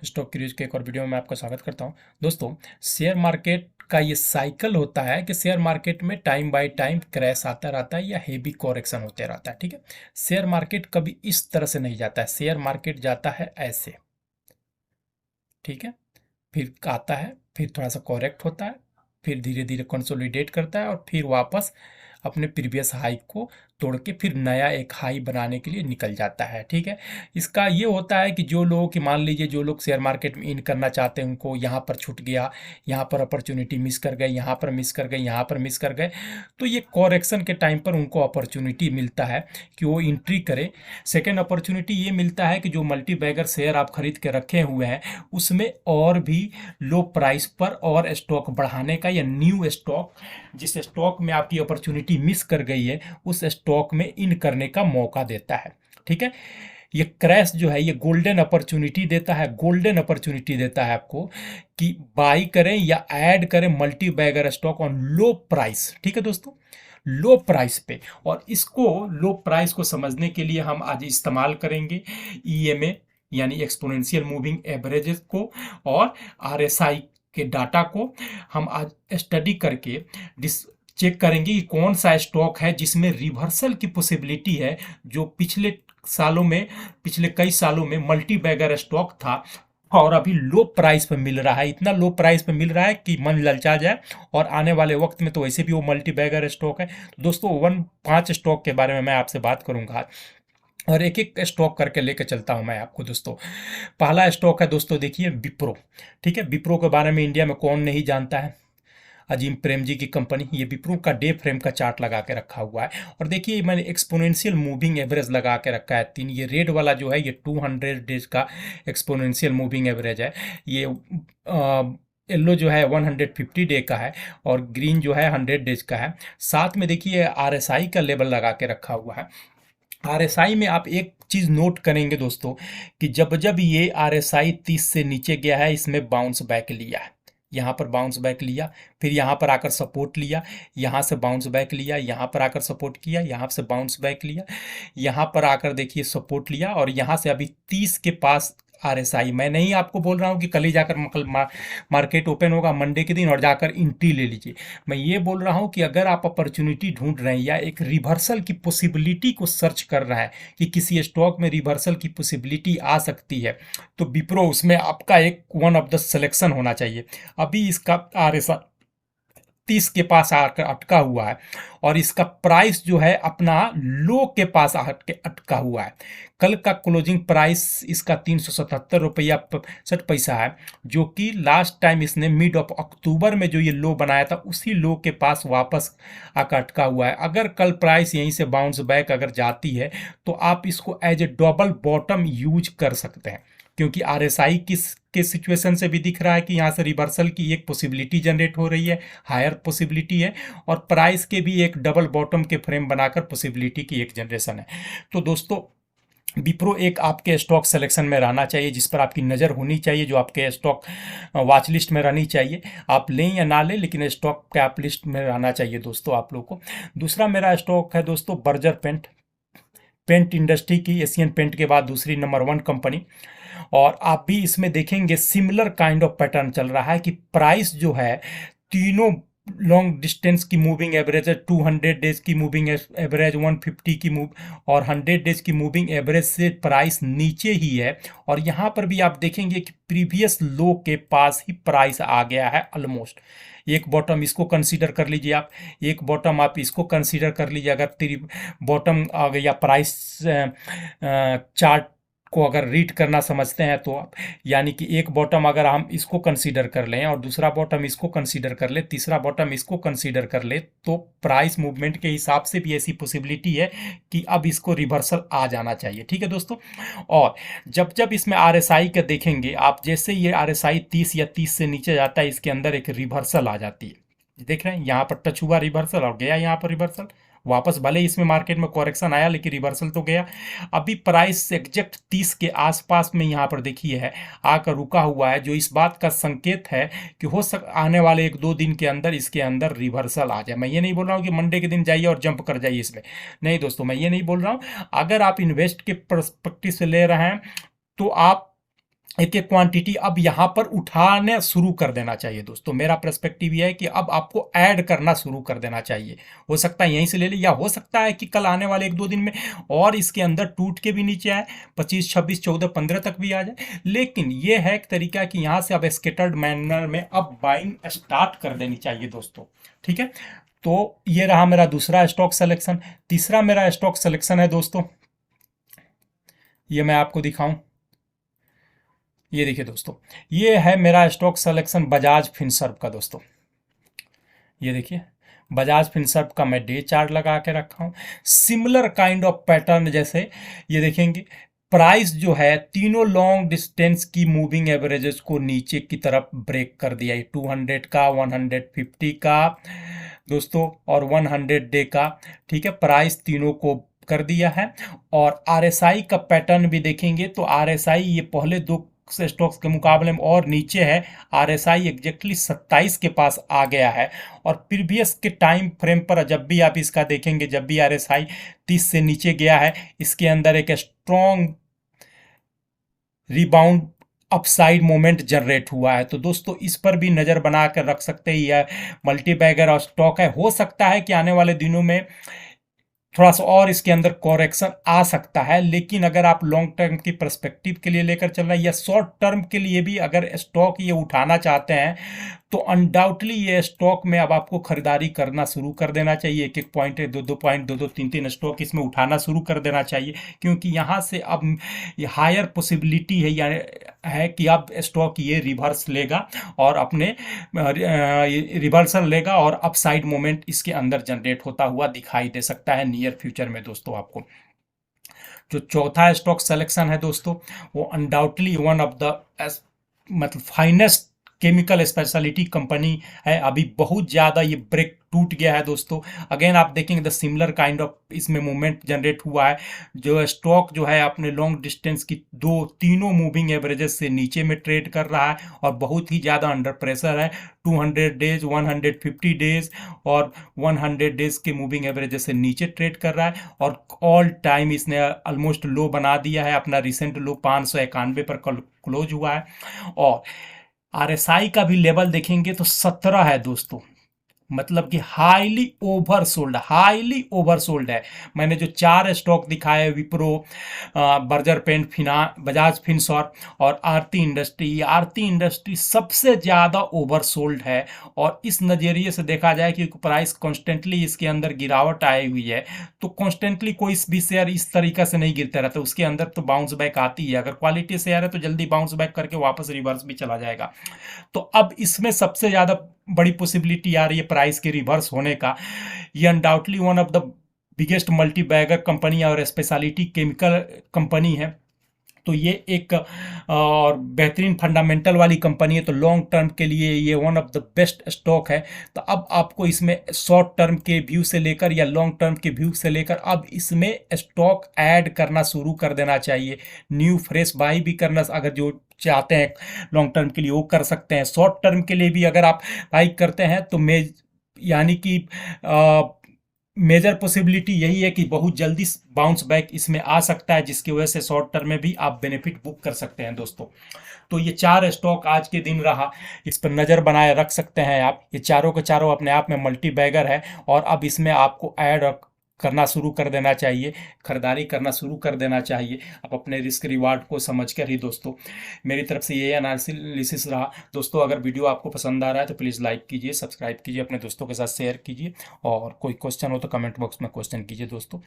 Stock cruise के एक और वीडियो में मैं आपका स्वागत करता हूं। दोस्तों, शेयर मार्केट का ये साइकिल होता है कि शेयर मार्केट में टाइम बाय टाइम क्रैश आता रहता है या हेवी कॉरेक्शन होते रहता है। ठीक है, शेयर मार्केट कभी इस तरह से नहीं जाता है। शेयर मार्केट जाता है ऐसे, ठीक है, फिर आता है, फिर थोड़ा सा करेक्ट होता है, फिर धीरे धीरे कंसोलिडेट करता है और फिर वापस अपने प्रीवियस हाई को तोड़ के फिर नया एक हाई बनाने के लिए निकल जाता है। ठीक है, इसका ये होता है कि जो लोग कि मान लीजिए जो लोग शेयर मार्केट में इन करना चाहते हैं, उनको यहाँ पर छूट गया, यहाँ पर अपॉर्चुनिटी मिस कर गए, यहाँ पर मिस कर गए, यहाँ पर मिस कर गए, तो ये कॉरेक्शन के टाइम पर उनको अपॉर्चुनिटी मिलता है कि वो एंट्री करे। सेकेंड अपॉर्चुनिटी ये मिलता है कि जो मल्टी बैगर शेयर आप खरीद के रखे हुए हैं उसमें और भी लो प्राइस पर और स्टॉक बढ़ाने का, या न्यू स्टॉक, जिस स्टॉक में आपकी अपॉर्चुनिटी मिस कर गई है उस स्टॉक में इन करने का मौका देता है। ठीक है, ये क्रैश जो है ये गोल्डन अपॉर्चुनिटी देता है, गोल्डन अपॉर्चुनिटी देता है आपको कि बाई करें या ऐड करें multi bagger stock on low price. ठीक है दोस्तों, लो प्राइस पे। और इसको लो प्राइस को समझने के लिए हम आज इस्तेमाल करेंगे ईएमए यानी एक्सपोनेंशियल मूविंग एवरेजेस को, और आरएसआई के डाटा को हम आज स्टडी करके चेक करेंगे कि कौन सा स्टॉक है जिसमें रिवर्सल की पॉसिबिलिटी है, जो पिछले कई सालों में मल्टी बैगर स्टॉक था और अभी लो प्राइस पे मिल रहा है। इतना लो प्राइस पे मिल रहा है कि मन ललचा जाए, और आने वाले वक्त में तो वैसे भी वो मल्टी बैगर स्टॉक है। तो दोस्तों, 5 स्टॉक के बारे में मैं आपसे बात करूंगा और एक एक स्टॉक करके लेकर चलता हूं मैं आपको। दोस्तों, पहला स्टॉक है दोस्तों, देखिए विप्रो। ठीक है, विप्रो के बारे में इंडिया में कौन नहीं जानता है, अजीम प्रेम जी की कंपनी। ये विप्रो का डे फ्रेम का चार्ट लगा के रखा हुआ है, और देखिए मैंने एक्सपोनेंशियल मूविंग एवरेज लगा के रखा है 3। ये रेड वाला जो है ये 200 डेज का एक्सपोनेंशियल मूविंग एवरेज है। ये येलो जो है 150 डे का है, और ग्रीन जो है 100 डेज का है। साथ में देखिए आरएसआई का लेवल लगा के रखा हुआ है। आरएसआई में आप एक चीज़ नोट करेंगे दोस्तों कि जब जब ये आरएसआई 30 से नीचे गया है इसमें बाउंस बैक लिया है। यहाँ पर बाउंस बैक लिया, फिर यहाँ पर आकर सपोर्ट लिया, यहाँ से बाउंस बैक लिया, यहाँ पर आकर सपोर्ट किया, यहाँ से बाउंस बैक लिया, यहाँ पर आकर देखिए सपोर्ट लिया, और यहाँ से अभी 30 के पास आरएसआई। मैं नहीं आपको बोल रहा हूँ कि कल ही जाकर मार्केट ओपन होगा मंडे के दिन और जाकर एंट्री ले लीजिए। मैं ये बोल रहा हूँ कि अगर आप अपॉर्चुनिटी ढूंढ रहे हैं या एक रिवर्सल की पॉसिबिलिटी को सर्च कर रहे हैं कि किसी स्टॉक में रिवर्सल की पॉसिबिलिटी आ सकती है, तो विप्रो उसमें आपका एक वन ऑफ द सिलेक्शन होना चाहिए। अभी इसका आरएसआई 30 के पास आकर अटका हुआ है, और इसका प्राइस जो है अपना लो के पास आके अटका हुआ है। कल का क्लोजिंग प्राइस इसका 377 रुपया 65 पैसा है, जो कि लास्ट टाइम इसने मिड ऑफ अक्टूबर में जो ये लो बनाया था उसी लो के पास वापस आकर अटका हुआ है। अगर कल प्राइस यहीं से बाउंस बैक अगर जाती है तो आप इसको as a double bottom use कर सकते हैं, क्योंकि आरएसआई के सिचुएशन से भी दिख रहा है कि यहाँ से रिवर्सल की एक पॉसिबिलिटी जनरेट हो रही है, हायर पॉसिबिलिटी है, और प्राइस के भी एक डबल बॉटम के फ्रेम बनाकर पॉसिबिलिटी की एक जनरेशन है। तो दोस्तों, विप्रो एक आपके स्टॉक सिलेक्शन में रहना चाहिए, जिस पर आपकी नज़र होनी चाहिए, जो आपके स्टॉक वॉच लिस्ट में रहनी चाहिए। आप लें या ना लें, लेकिन स्टॉक के आप लिस्ट में रहना चाहिए दोस्तों आप लोग को। दूसरा मेरा स्टॉक है दोस्तों बर्जर पेंट, पेंट इंडस्ट्री की एशियन पेंट के बाद दूसरी नंबर 1 कंपनी। और आप भी इसमें देखेंगे सिमिलर काइंड ऑफ पैटर्न चल रहा है कि प्राइस जो है तीनों लॉन्ग डिस्टेंस की मूविंग एवरेज है, 200 डेज की मूविंग एवरेज, 150 की मूव और 100 डेज की मूविंग एवरेज से प्राइस नीचे ही है। और यहाँ पर भी आप देखेंगे कि प्रीवियस लो के पास ही प्राइस आ गया है ऑलमोस्ट। एक बॉटम इसको कंसीडर कर लीजिए आप, एक बॉटम आप इसको कंसीडर कर लीजिए। अगर बॉटम आ गया प्राइस चार्ट को अगर रीड करना समझते हैं तो आप, यानी कि एक बॉटम अगर हम इसको कंसीडर कर लें और दूसरा बॉटम इसको कंसीडर कर ले, तीसरा बॉटम इसको कंसीडर कर ले, तो प्राइस मूवमेंट के हिसाब से भी ऐसी पॉसिबिलिटी है कि अब इसको रिवर्सल आ जाना चाहिए। ठीक है दोस्तों, और जब जब इसमें आरएसआई का देखेंगे आप, जैसे ये आरएसआई 30 या 30 से नीचे जाता है इसके अंदर एक रिवर्सल आ जाती है। देख रहे हैं यहाँ पर टच हुआ रिवर्सल और गया यहाँ पर रिवर्सल वापस, भले ही इसमें मार्केट में कॉरेक्शन आया लेकिन रिवर्सल तो गया। अभी प्राइस एग्जैक्ट 30 के आसपास में यहाँ पर देखिए है आकर रुका हुआ है, जो इस बात का संकेत है कि हो आने वाले 1-2 दिन के अंदर इसके अंदर रिवर्सल आ जाए। मैं ये नहीं बोल रहा हूँ कि मंडे के दिन जाइए और जंप कर जाइए इसमें, नहीं दोस्तों, मैं ये नहीं बोल रहा हूँ। अगर आप इन्वेस्ट के पर्सपेक्टिव से ले रहे हैं तो आप एक एक क्वांटिटी अब यहाँ पर उठाने शुरू कर देना चाहिए दोस्तों। मेरा पर्सपेक्टिव ये है कि अब आपको ऐड करना शुरू कर देना चाहिए। हो सकता है यहीं से ले ले, या हो सकता है कि कल आने वाले 1-2 दिन में और इसके अंदर टूट के भी नीचे आए, 25, 26, 14, 15 तक भी आ जाए। लेकिन ये है एक तरीका कि यहाँ से अब स्केटर्ड मैनर में अब बाइंग स्टार्ट कर देनी चाहिए दोस्तों। ठीक है, तो ये रहा मेरा दूसरा स्टॉक सिलेक्शन। तीसरा मेरा स्टॉक सिलेक्शन है दोस्तों, ये मैं आपको दिखाऊं। ये देखिए दोस्तों, ये है मेरा स्टॉक सिलेक्शन बजाज फिनसर्व का दोस्तों। ये देखिए, बजाज फिनसर्व का मैं डे चार्ट लगा के रखा हूँ। सिमिलर काइंड ऑफ पैटर्न, जैसे ये देखेंगे प्राइस जो है तीनों लॉन्ग डिस्टेंस की मूविंग एवरेजेस को नीचे की तरफ ब्रेक कर दिया है। 200 का, 150 का दोस्तों, और 100 डे का। ठीक है, प्राइस तीनों को कर दिया है। और आरएसआई का पैटर्न भी देखेंगे तो आरएसआई ये पहले दो स्टॉक्स के मुकाबले में और नीचे है। आरएसआई एग्जैक्टली 27 के पास आ गया है। और प्रीवियस के टाइम फ्रेम पर जब भी आप इसका देखेंगे, जब भी आरएसआई 30 से नीचे गया है, इसके अंदर एक strong rebound upside moment generate हुआ है। तो दोस्तों इस पर भी नज़र बना कर रख सकते हैं। यह मल्टी बैगर और स्टॉक है, हो सकता है कि आने वाले दिनों में थोड़ा सा और इसके अंदर कॉरेक्शन आ सकता है। लेकिन अगर आप लॉन्ग टर्म की पर्सपेक्टिव के लिए लेकर चल रहे हैं, या शॉर्ट टर्म के लिए भी अगर स्टॉक ये उठाना चाहते हैं, तो अनडाउटली ये स्टॉक में अब आपको खरीदारी करना शुरू कर देना चाहिए। एक एक पॉइंट, 2-2 पॉइंट, 2-2, 3-3 स्टॉक इसमें उठाना शुरू कर देना चाहिए। क्योंकि यहाँ से अब हायर पॉसिबिलिटी है, यानी है कि अब स्टॉक ये रिवर्स लेगा और अपने रिवर्सल लेगा, और अपसाइड मोमेंट इसके अंदर जनरेट होता हुआ दिखाई दे सकता है नियर फ्यूचर में दोस्तों आपको। जो चौथा स्टॉक सिलेक्शन है दोस्तों, वो अनडाउटली वन ऑफ द मतलब फाइनेस्ट केमिकल स्पेशलिटी कंपनी है। अभी बहुत ज़्यादा ये ब्रेक टूट गया है दोस्तों। अगेन आप देखेंगे द सिमिलर काइंड ऑफ इसमें मूवमेंट जनरेट हुआ है। जो स्टॉक जो है अपने लॉन्ग डिस्टेंस की तीनों मूविंग एवरेजेस से नीचे में ट्रेड कर रहा है, और बहुत ही ज़्यादा अंडर प्रेशर है। 200 डेज, 150 डेज और 100 डेज के मूविंग एवरेजेस से नीचे ट्रेड कर रहा है। और ऑल टाइम इसने ऑलमोस्ट लो बना दिया है। अपना रिसेंट लो 591 पर क्लोज हुआ है। और आरएसआई का भी लेवल देखेंगे तो 17 है दोस्तों। मतलब कि हाईली ओवरसोल्ड है। मैंने जो 4 स्टॉक दिखाए, विप्रो, बर्जर पेंट, बजाज फिनसॉर और आरती इंडस्ट्री सबसे ज़्यादा ओवरसोल्ड है। और इस नज़रिए से देखा जाए कि प्राइस कॉन्स्टेंटली इसके अंदर गिरावट आई हुई है, तो कॉन्स्टेंटली कोई भी शेयर इस तरीके से नहीं गिरता रहता, उसके अंदर तो बाउंस बैक आती है। अगर क्वालिटी शेयर है तो जल्दी बाउंस बैक करके वापस रिवर्स भी चला जाएगा। तो अब इसमें सबसे ज़्यादा बड़ी पॉसिबिलिटी आ रही है प्राइस के रिवर्स होने का। ये undoubtedly one of the biggest multi bagger company और स्पेशलिटी केमिकल कंपनी है। तो ये एक और बेहतरीन फंडामेंटल वाली कंपनी है। तो लॉन्ग टर्म के लिए ये one of the best stock है। तो अब आपको इसमें शॉर्ट टर्म के व्यू से लेकर या लॉन्ग टर्म के व्यू से लेकर अब इसमें स्टॉक ऐड करना शुरू कर देना चाहिए। न्यू फ्रेश बाई भी करना, अगर जो चाहते हैं लॉन्ग टर्म के लिए वो कर सकते हैं। शॉर्ट टर्म के लिए भी अगर आप बाई करते हैं तो यानी कि मेजर पॉसिबिलिटी यही है कि बहुत जल्दी बाउंस बैक इसमें आ सकता है, जिसकी वजह से शॉर्ट टर्म में भी आप बेनिफिट बुक कर सकते हैं दोस्तों। तो ये 4 स्टॉक आज के दिन रहा, इस पर नज़र बनाए रख सकते हैं आप। ये चारों के चारों अपने आप में मल्टी बैगर है, और अब इसमें आपको ऐड करना शुरू कर देना चाहिए, खरीदारी करना शुरू कर देना चाहिए। आप अपने रिस्क रिवार्ड को समझ कर ही दोस्तों। मेरी तरफ से ये एनालिसिस रहा दोस्तों। अगर वीडियो आपको पसंद आ रहा है तो प्लीज़ लाइक कीजिए, सब्सक्राइब कीजिए, अपने दोस्तों के साथ शेयर कीजिए, और कोई क्वेश्चन हो तो कमेंट बॉक्स में क्वेश्चन कीजिए दोस्तों।